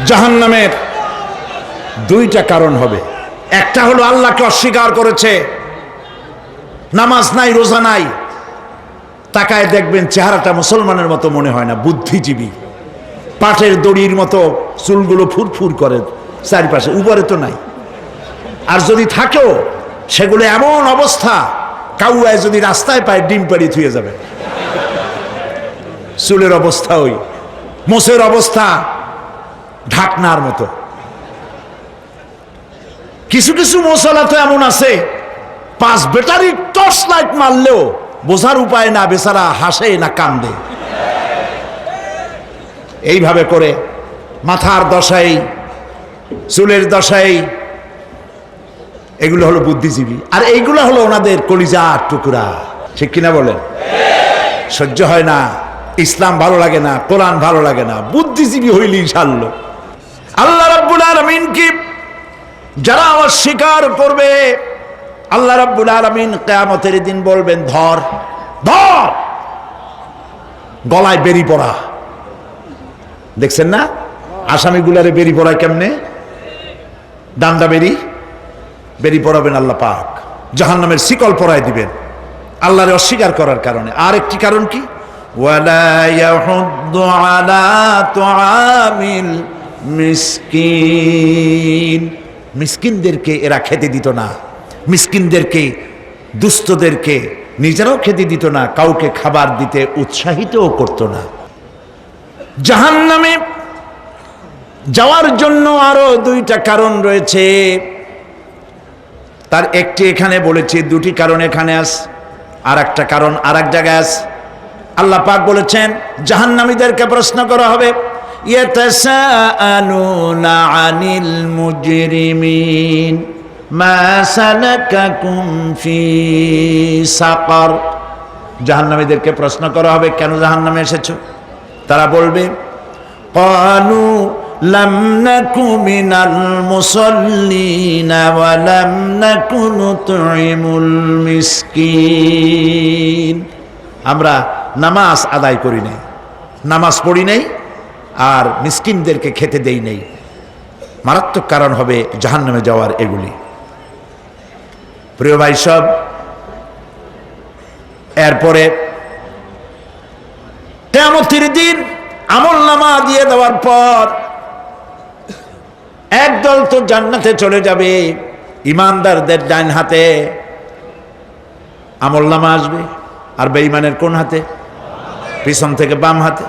জাহান্নামের দুইটা কারণ হবে। একটা হলো আল্লাহকে অস্বীকার করেছে, নামাজ নাই, রোজা নাই, তাকায় দেখবেন চেহারাটা মুসলমানের মতো মনে হয় না, বুদ্ধিজীবী, পাটের দড়ির মতো চুলগুলো ফুরফুর করে চারিপাশে, উপরে তো নাই। আর যদি থাকেও সেগুলো এমন অবস্থা, কাউয়ায় যদি রাস্তায় পায় ডিম পাড়ি থুয়ে যাবে। চুলের অবস্থা ওই, মোষের অবস্থা ঢাকনার মতো। কিছু কিছু মশলা তো এমন আছে 5 ব্যাটারি টর্চ লাইট মারলেও বোঝার উপায় না, বেচারা হাসে না কান্দে। এইভাবে করে মাথার দশাই, চুলের দশাই, এগুলো হলো বুদ্ধিজীবী। আর এইগুলো হলো ওনাদের কলিজার টুকরা, ঠিক কিনা বলেন? সহ্য হয় না, ইসলাম ভালো লাগে না, কোরআন ভালো লাগে না, বুদ্ধিজীবী হইলেই ছাড়লো। আল্লাহ রাব্বুল আলামিন কি যারা অস্বীকার করবে, আল্লাহ রাব্বুল আলামিন কিয়ামতের দিন বলবেন, ধর ধর, গলায় বেরি পড়া। দেখছেন না আসামিগুলারে বেরি পড়ায় কেমনে? ডান্ডা বেরি পড়াবেন আল্লাহ পাক, জাহান্নামের শিকল পরায় দিবেন আল্লাহরে অস্বীকার করার কারণে। আর একটি কারণ কি? ওয়ালা ইয়াহুদ্দু আলা তুআমিল মিসকিন, মিসকিনদেরকে এরা খেতে দিত না, মিসকিনদেরকে, দুস্থদেরকে নিজেরাও খেতে দিত না, কাউকে খাবার দিতে উৎসাহিতও করত না। জাহান্নামে যাওয়ার জন্য আরো দুইটা কারণ রয়েছে, তার একটি এখানে বলেছি, দুটি কারণ এখানে আছে, আর একটা কারণ আর এক জায়গায় আছে। আল্লাহ পাক বলেছেন জাহান্নামীদেরকে প্রশ্ন করা হবে, ইয়াতাসাআলুনা আনিল মুজরিমিন মা সালাকাকুম ফি সাকার। জাহান্নামীদেরকে প্রশ্ন করা হবে, কেন জাহান্নামে এসেছো? তারা বলবে, ক্বালু লাম নাকু মিনাল মুসাল্লিনা ওয়া লাম নাকু নুতঈমুল মিসকিন। আমরা নামাজ আদায় করি নাই, নামাজ পড়ি নাই, আর মিসকিনদেরকে খেতে দেই নাই। মারাত্মক কারণ হবে জাহান্নামে যাওয়ার এগুলি। প্রিয় ভাই সব, এরপরে কিয়ামতের দিন আমলনামা দিয়ে দেওয়ার পর একদল তো জান্নাতে চলে যাবে, ইমানদারদের ডান হাতে আমলনামা আসবে, আর বেঈমানের কোন হাতে? পিছন থেকে বাম হাতে।